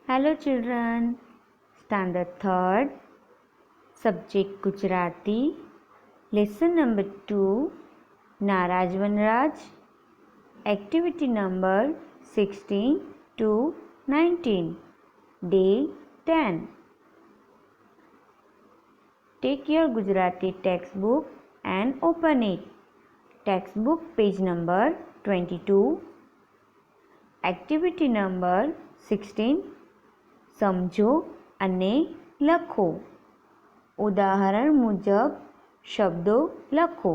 Hello children, Standard 3rd, Subject Gujarati, Lesson number 2, Naraj Vanraj, Activity number 16 to 19, Day 10. Take your Gujarati textbook and open it. Textbook page number 22, Activity number 16. સમજો અને લખો. ઉદાહરણ मुजब शब्दों लखो.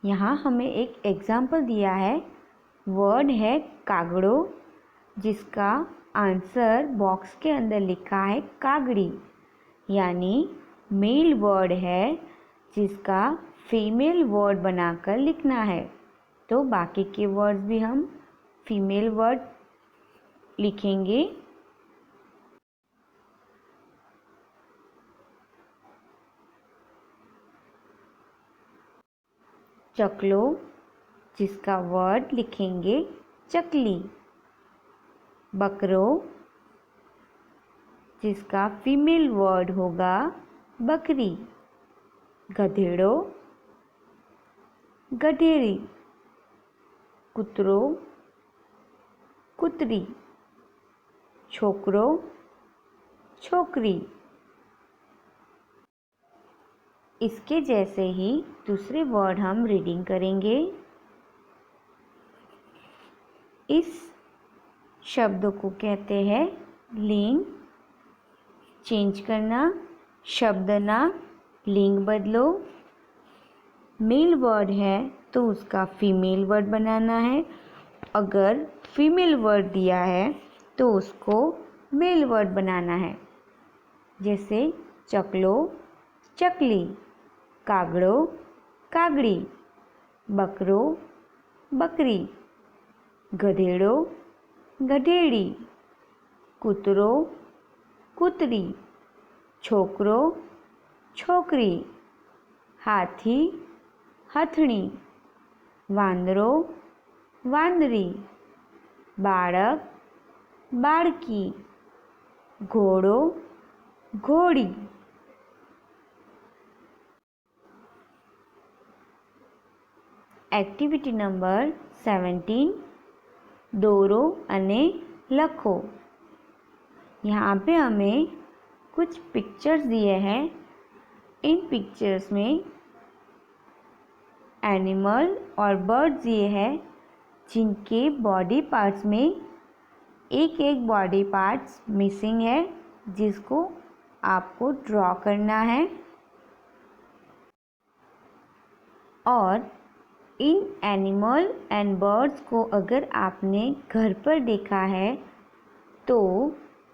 यहाँ हमें एक एग्जाम्पल दिया है. वर्ड है कागड़ो, जिसका आंसर बॉक्स के अंदर लिखा है कागड़ी, यानी मेल वर्ड है जिसका फीमेल वर्ड बनाकर लिखना है. तो बाकी के वर्ड्स भी हम फीमेल वर्ड लिखेंगे. चकलो, जिसका वर्ड लिखेंगे चकली. बकरो, जिसका फीमेल वर्ड होगा बकरी. गधेड़ो, गधेड़ी. कुतरो, कुतरी. छोकरो, छोकरी. इसके जैसे ही दूसरे वर्ड हम रीडिंग करेंगे. इस शब्द को कहते हैं लिंग. चेंज करना, शब्द ना लिंग बदलो. मेल वर्ड है तो उसका फीमेल वर्ड बनाना है. अगर फीमेल वर्ड दिया है तो उसको मेल वर्ड बनाना है. जैसे चकलो, चकली. कागड़ो, कागड़ी. बकरो, बकरी. गधेड़ो, गधेड़ी. कुतरो, कुतरी. छोकरो, छोकरी. हाथी, हथनी. वांदरो, वांदरी. बाळक, बाळकी. घोड़ो, घोड़ी. एक्टिविटी नंबर 17, दोरो अने लखो. यहाँ पे हमें कुछ पिक्चर्स दिए हैं. इन पिक्चर्स में एनिमल और बर्ड्स दिए हैं जिनके बॉडी पार्ट्स में एक एक बॉडी पार्ट्स मिसिंग है, जिसको आपको ड्रॉ करना है. और इन एनिमल एंड बर्ड्स को अगर आपने घर पर देखा है तो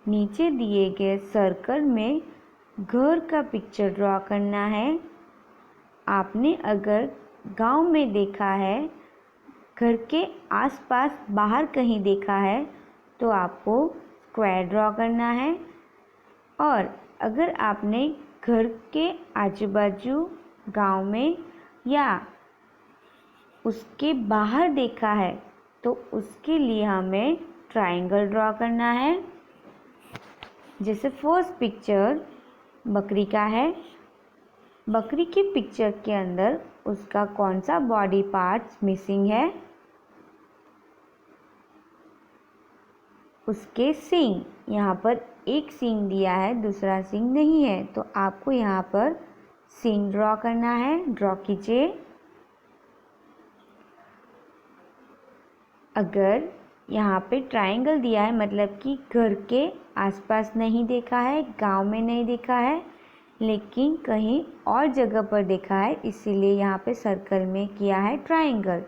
नीचे दिए गए सर्कल में घर का पिक्चर ड्रॉ करना है. आपने अगर गांव में देखा है, घर के आसपास बाहर कहीं देखा है, तो आपको स्क्वायर ड्रॉ करना है. और अगर आपने घर के आजू बाजू गांव में या उसके बाहर देखा है तो उसके लिए हमें ट्रायंगल ड्रॉ करना है. जैसे फर्स्ट पिक्चर बकरी का है. बकरी की पिक्चर के अंदर उसका कौन सा बॉडी पार्ट्स मिसिंग है? उसके सींग. यहाँ पर एक सींग दिया है, दूसरा सींग नहीं है, तो आपको यहाँ पर सींग ड्रॉ करना है. ड्रॉ कीजिए. अगर यहाँ पे ट्रायंगल दिया है मतलब कि घर के आसपास नहीं देखा है, गांव में नहीं देखा है, लेकिन कहीं और जगह पर देखा है, इसीलिए यहाँ पे सर्कल में किया है ट्रायंगल.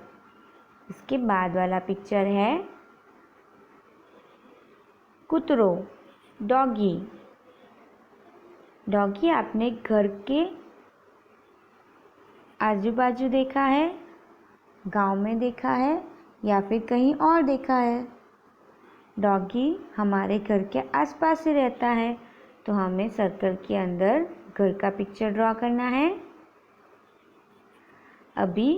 इसके बाद वाला पिक्चर है कुतरो, डॉगी. डॉगी आपने घर के आजू बाजू देखा है, गांव में देखा है या फिर कहीं और देखा है. डॉगी हमारे घर के आसपास ही रहता है, तो हमें सर्कल के अंदर घर का पिक्चर ड्रॉ करना है. अभी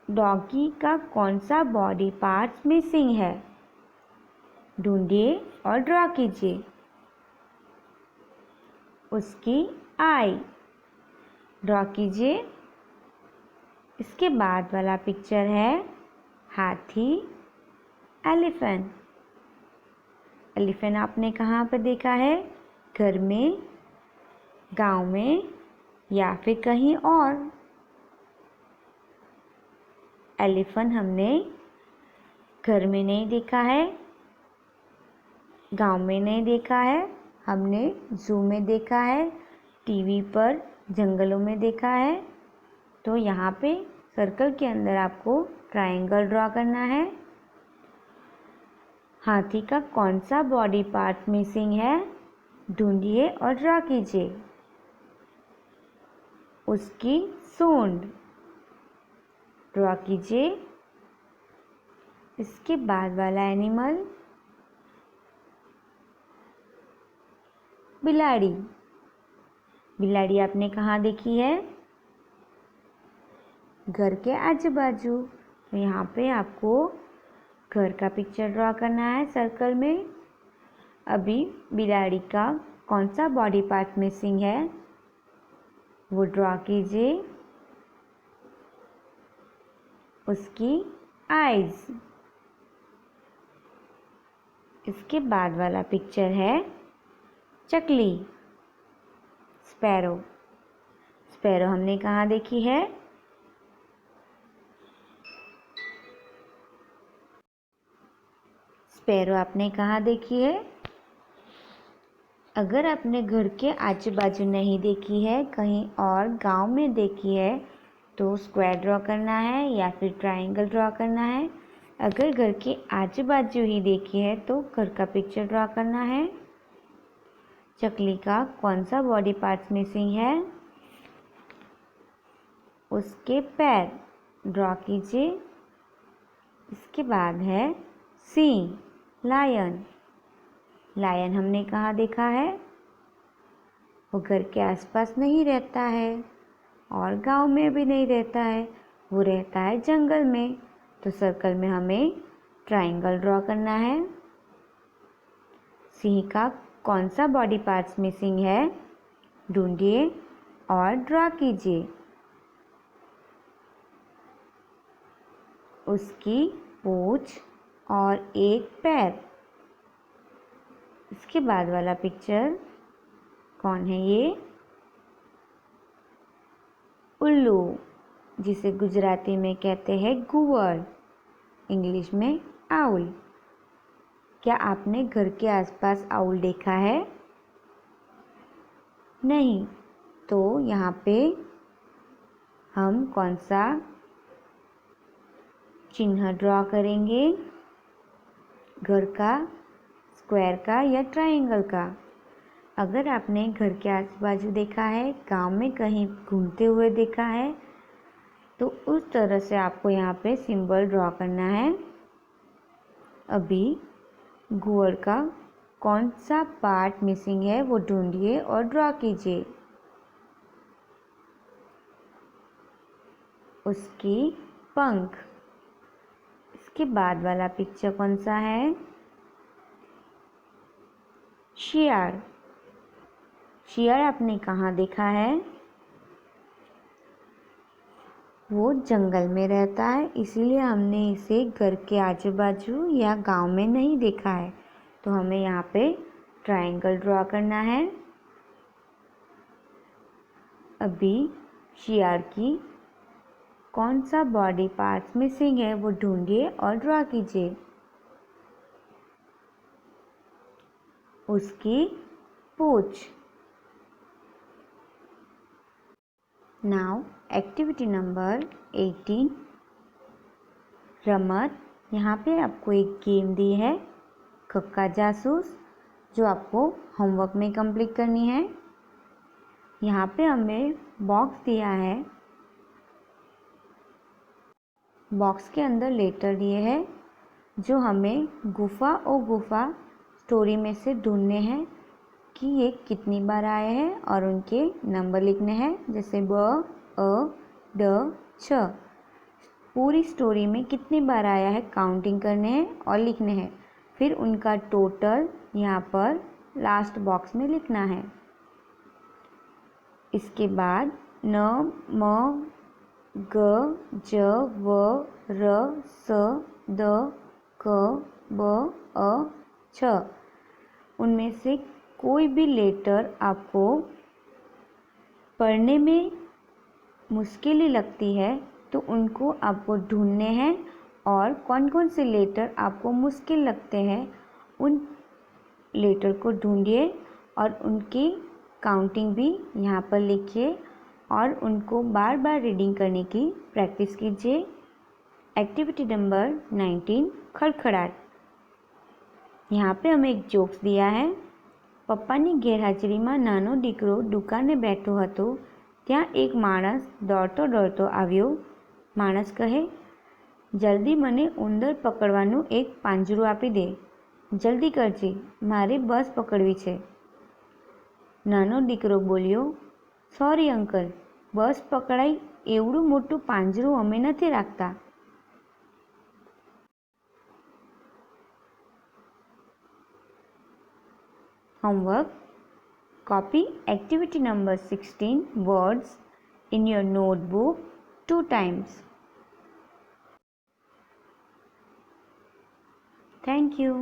डॉगी का कौन सा बॉडी पार्ट्स मिसिंग है? ढूंढिए और ड्रॉ कीजिए। उसकी आई ड्रॉ कीजिए। इसके बाद वाला पिक्चर है हाथी, एलिफेंट। एलिफेंट आपने कहाँ पर देखा है? घर में, गांव में या फिर कहीं और? एलिफेंट हमने घर में नहीं देखा है, गांव में नहीं देखा है, हमने जू में देखा है, टीवी पर जंगलों में देखा है। तो यहाँ पे सर्कल के अंदर आपको ट्रायंगल ड्रॉ करना है। हाथी का कौन सा बॉडी पार्ट मिसिंग है? ढूंढिए और ड्रॉ कीजिए। उसकी सूंड ड्रॉ कीजिए। इसके बाद वाला एनिमल बिलाड़ी। बिलाड़ी आपने कहाँ देखी है? घर के आजू बाजू। तो यहाँ पे आपको घर का पिक्चर ड्रॉ करना है सर्कल में। अभी बिलाड़ी का कौन सा बॉडी पार्ट मिसिंग है वो ड्रॉ कीजिए। उसकी आईज। इसके बाद वाला पिक्चर है चकली, स्पैरो। स्पैरो हमने कहाँ देखी है? स्पैरो आपने कहाँ देखी है? अगर आपने घर के आजू बाजू नहीं देखी है, कहीं और गांव में देखी है, तो स्क्वायर ड्रॉ करना है या फिर ट्रायंगल ड्रॉ करना है। अगर घर के आजू बाजू ही देखी है तो घर का पिक्चर ड्रॉ करना है। चकली का कौन सा बॉडी पार्ट मिसिंग है? उसके पैर ड्रॉ कीजिए। इसके बाद है सिंह, लायन। लायन हमने कहाँ देखा है? वो घर के आसपास नहीं रहता है और गांव में भी नहीं रहता है, वो रहता है जंगल में। तो सर्कल में हमें ट्रायंगल ड्रॉ करना है। सिंह का कौन सा बॉडी पार्ट्स मिसिंग है? ढूंढिए और ड्रॉ कीजिए। उसकी पूंछ और एक पैर। इसके बाद वाला पिक्चर कौन है? ये उल्लू, जिसे गुजराती में कहते हैं गुवर, इंग्लिश में आउल। क्या आपने घर के आसपास आउल देखा है? नहीं। तो यहाँ पे हम कौन सा चिन्ह ड्रॉ करेंगे? घर का, स्क्वायर का या ट्रायंगल का? अगर आपने घर के आजू बाजू देखा है, गांव में कहीं घूमते हुए देखा है, तो उस तरह से आपको यहाँ पे सिंबल ड्रॉ करना है। अभी गुअर का कौन सा पार्ट मिसिंग है वो ढूंढिए और ड्रॉ कीजिए। उसकी पंख। इसके बाद वाला पिक्चर कौन सा है? शियार। शियार आपने कहाँ देखा है? वो जंगल में रहता है, इसीलिए हमने इसे घर के आजू बाजू या गांव में नहीं देखा है। तो हमें यहाँ पे ट्रायंगल ड्रॉ करना है। अभी शियार की कौन सा बॉडी पार्ट्स मिसिंग है वो ढूंढिए और ड्रॉ कीजिए। उसकी पूंछ। नाउ एक्टिविटी नंबर 18 रमत। यहाँ पे आपको एक गेम दी है, कक्का जासूस, जो आपको होमवर्क में कंप्लीट करनी है। यहाँ पे हमें बॉक्स दिया है, बॉक्स के अंदर लेटर दिए हैं जो हमें गुफा और गुफा स्टोरी में से ढूंढने हैं कि ये कितनी बार आए हैं और उनके नंबर लिखने हैं। जैसे ब, अ, ड, छ। पूरी स्टोरी में कितनी बार आया है काउंटिंग करने हैं और लिखने हैं। फिर उनका टोटल यहाँ पर लास्ट बॉक्स में लिखना है। इसके बाद न म ग ज व र स द क ब अ छ, उनमें से कोई भी लेटर आपको पढ़ने में मुश्किल लगती है तो उनको आपको ढूंढने हैं, और कौन कौन से लेटर आपको मुश्किल लगते हैं उन लेटर को ढूंढिए और उनकी काउंटिंग भी यहाँ पर लिखिए और उनको बार बार रीडिंग करने की प्रैक्टिस कीजिए। Activity number 19 खड़खड़ाट। यहाँ पे हमें एक जोक्स दिया है। પપ્પાની ગેરહાજરીમાં નાનો દીકરો દુકાને બેઠો હતો, ત્યાં એક માણસ દોડતો દોડતો આવ્યો। માણસ કહે, જલ્દી મને ઉંદર પકડવાનું એક પાંજરું આપી દે, જલ્દી કરજે, મારે બસ પકડવી છે। નાનો દીકરો બોલ્યો, સોરી અંકલ, બસ પકડાય એવડું મોટું પાંજરું અમે નથી રાખતા। Homework: copy activity number 16 words in your notebook 2 times. Thank you.